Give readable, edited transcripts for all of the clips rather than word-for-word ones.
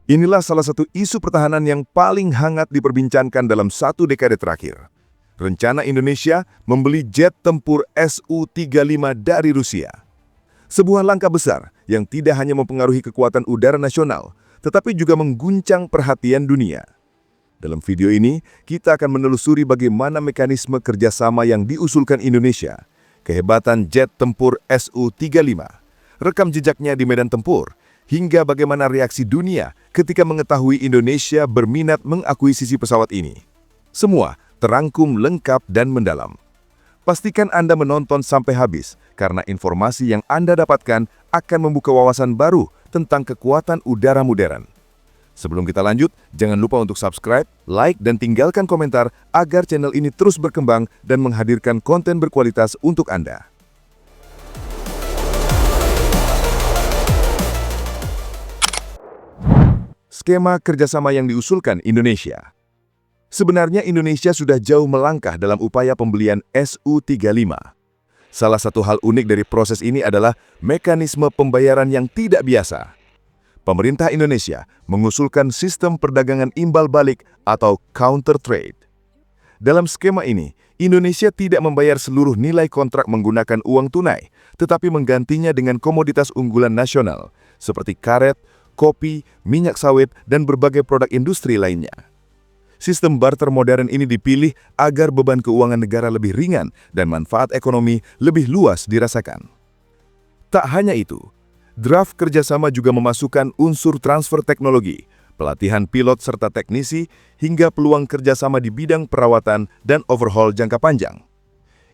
Inilah salah satu isu pertahanan yang paling hangat diperbincangkan dalam satu dekade terakhir. Rencana Indonesia membeli jet tempur Su-35 dari Rusia. Sebuah langkah besar yang tidak hanya mempengaruhi kekuatan udara nasional, tetapi juga mengguncang perhatian dunia. Dalam video ini, kita akan menelusuri bagaimana mekanisme kerjasama yang diusulkan Indonesia, kehebatan jet tempur Su-35, rekam jejaknya di medan tempur, hingga bagaimana reaksi dunia ketika mengetahui Indonesia berminat mengakuisisi pesawat ini. Semua terangkum lengkap dan mendalam. Pastikan Anda menonton sampai habis, karena informasi yang Anda dapatkan akan membuka wawasan baru tentang kekuatan udara modern. Sebelum kita lanjut, jangan lupa untuk subscribe, like, dan tinggalkan komentar agar channel ini terus berkembang dan menghadirkan konten berkualitas untuk Anda. Skema kerjasama yang diusulkan Indonesia. Sebenarnya Indonesia sudah jauh melangkah dalam upaya pembelian Su-35. Salah satu hal unik dari proses ini adalah mekanisme pembayaran yang tidak biasa. Pemerintah Indonesia mengusulkan sistem perdagangan imbal balik atau counter trade. Dalam skema ini, Indonesia tidak membayar seluruh nilai kontrak menggunakan uang tunai, tetapi menggantinya dengan komoditas unggulan nasional, seperti karet, kopi, minyak sawit, dan berbagai produk industri lainnya. Sistem barter modern ini dipilih agar beban keuangan negara lebih ringan dan manfaat ekonomi lebih luas dirasakan. Tak hanya itu, draft kerjasama juga memasukkan unsur transfer teknologi, pelatihan pilot serta teknisi, hingga peluang kerjasama di bidang perawatan dan overhaul jangka panjang.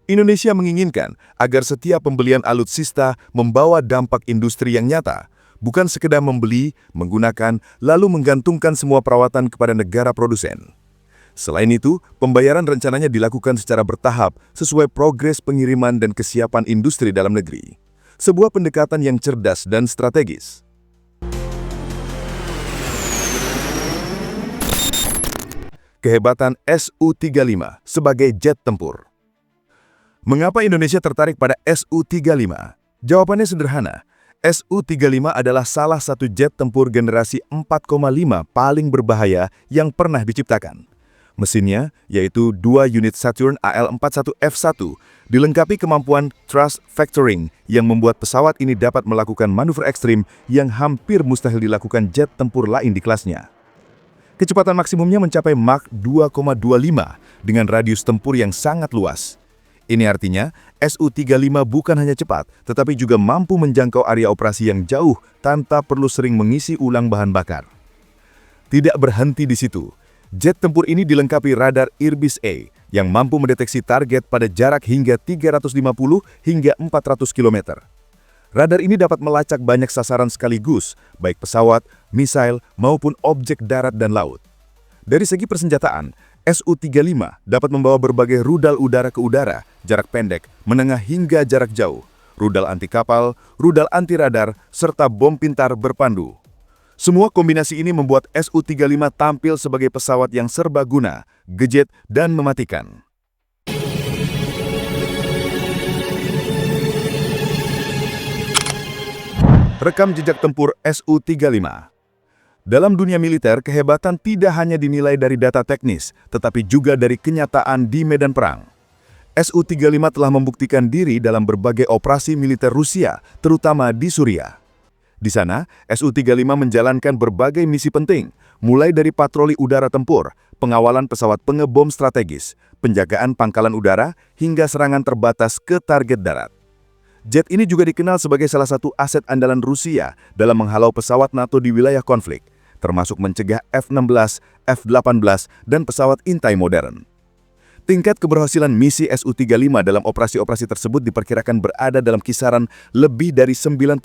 Indonesia menginginkan agar setiap pembelian alutsista membawa dampak industri yang nyata, bukan sekedar membeli, menggunakan, lalu menggantungkan semua perawatan kepada negara produsen. Selain itu, pembayaran rencananya dilakukan secara bertahap sesuai progres pengiriman dan kesiapan industri dalam negeri. Sebuah pendekatan yang cerdas dan strategis. Kehebatan Su-35 sebagai jet tempur. Mengapa Indonesia tertarik pada Su-35? Jawabannya sederhana. Su-35 adalah salah satu jet tempur generasi 4,5 paling berbahaya yang pernah diciptakan. Mesinnya, yaitu 2 unit Saturn AL-41F1, dilengkapi kemampuan thrust vectoring yang membuat pesawat ini dapat melakukan manuver ekstrim yang hampir mustahil dilakukan jet tempur lain di kelasnya. Kecepatan maksimumnya mencapai Mach 2,25 dengan radius tempur yang sangat luas. Ini artinya, Su-35 bukan hanya cepat, tetapi juga mampu menjangkau area operasi yang jauh tanpa perlu sering mengisi ulang bahan bakar. Tidak berhenti di situ, jet tempur ini dilengkapi radar IRBIS-A yang mampu mendeteksi target pada jarak hingga 350 hingga 400 km. Radar ini dapat melacak banyak sasaran sekaligus, baik pesawat, misail, maupun objek darat dan laut. Dari segi persenjataan, Su-35 dapat membawa berbagai rudal udara ke udara, jarak pendek, menengah hingga jarak jauh, rudal anti kapal, rudal anti radar, serta bom pintar berpandu. Semua kombinasi ini membuat Su-35 tampil sebagai pesawat yang serbaguna, gadget, dan mematikan. Rekam jejak tempur Su-35. Dalam dunia militer, kehebatan tidak hanya dinilai dari data teknis, tetapi juga dari kenyataan di medan perang. Su-35 telah membuktikan diri dalam berbagai operasi militer Rusia, terutama di Suriah. Di sana, Su-35 menjalankan berbagai misi penting, mulai dari patroli udara tempur, pengawalan pesawat pengebom strategis, penjagaan pangkalan udara, hingga serangan terbatas ke target darat. Jet ini juga dikenal sebagai salah satu aset andalan Rusia dalam menghalau pesawat NATO di wilayah konflik, termasuk mencegah F-16, F-18, dan pesawat intai modern. Tingkat keberhasilan misi Su-35 dalam operasi-operasi tersebut diperkirakan berada dalam kisaran lebih dari 90%,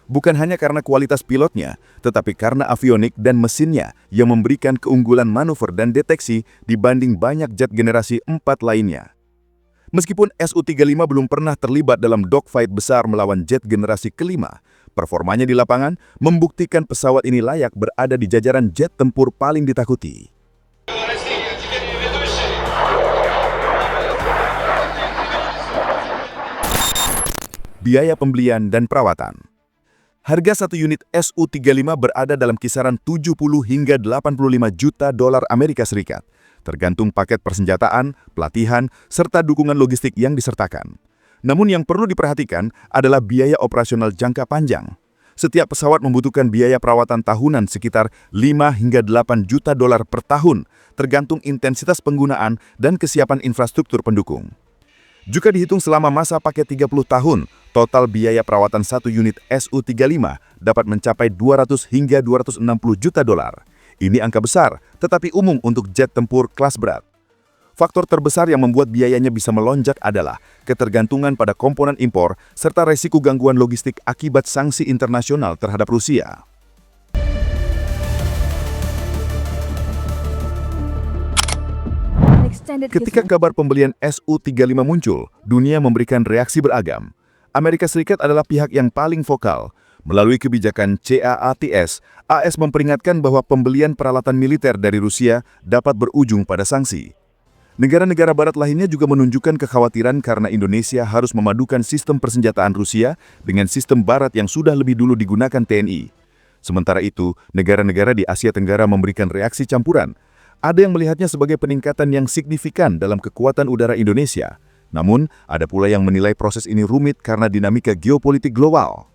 bukan hanya karena kualitas pilotnya, tetapi karena avionik dan mesinnya yang memberikan keunggulan manuver dan deteksi dibanding banyak jet generasi 4 lainnya. Meskipun Su-35 belum pernah terlibat dalam dogfight besar melawan jet generasi kelima, performanya di lapangan membuktikan pesawat ini layak berada di jajaran jet tempur paling ditakuti. Biaya pembelian dan perawatan. Harga satu unit Su-35 berada dalam kisaran 70 hingga 85 juta dolar Amerika Serikat, tergantung paket persenjataan, pelatihan, serta dukungan logistik yang disertakan. Namun yang perlu diperhatikan adalah biaya operasional jangka panjang. Setiap pesawat membutuhkan biaya perawatan tahunan sekitar 5 hingga 8 juta dolar per tahun, tergantung intensitas penggunaan dan kesiapan infrastruktur pendukung. Jika dihitung selama masa paket 30 tahun, total biaya perawatan satu unit Su-35 dapat mencapai 200 hingga 260 juta dolar. Ini angka besar, tetapi umum untuk jet tempur kelas berat. Faktor terbesar yang membuat biayanya bisa melonjak adalah ketergantungan pada komponen impor serta resiko gangguan logistik akibat sanksi internasional terhadap Rusia. Ketika kabar pembelian Su-35 muncul, dunia memberikan reaksi beragam. Amerika Serikat adalah pihak yang paling vokal. Melalui kebijakan CAATS, AS memperingatkan bahwa pembelian peralatan militer dari Rusia dapat berujung pada sanksi. Negara-negara barat lainnya juga menunjukkan kekhawatiran karena Indonesia harus memadukan sistem persenjataan Rusia dengan sistem barat yang sudah lebih dulu digunakan TNI. Sementara itu, negara-negara di Asia Tenggara memberikan reaksi campuran. Ada yang melihatnya sebagai peningkatan yang signifikan dalam kekuatan udara Indonesia. Namun, ada pula yang menilai proses ini rumit karena dinamika geopolitik global.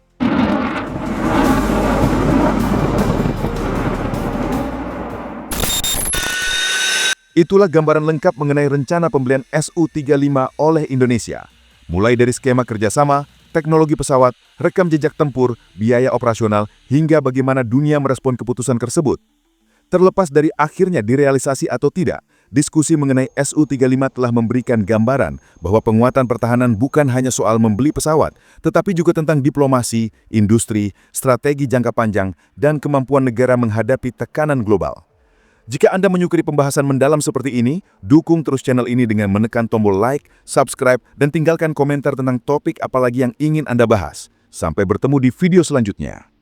Itulah gambaran lengkap mengenai rencana pembelian Su-35 oleh Indonesia. Mulai dari skema kerjasama, teknologi pesawat, rekam jejak tempur, biaya operasional, hingga bagaimana dunia merespon keputusan tersebut. Terlepas dari akhirnya direalisasi atau tidak, diskusi mengenai Su-35 telah memberikan gambaran bahwa penguatan pertahanan bukan hanya soal membeli pesawat, tetapi juga tentang diplomasi, industri, strategi jangka panjang, dan kemampuan negara menghadapi tekanan global. Jika Anda menyukai pembahasan mendalam seperti ini, dukung terus channel ini dengan menekan tombol like, subscribe, dan tinggalkan komentar tentang topik apalagi yang ingin Anda bahas. Sampai bertemu di video selanjutnya.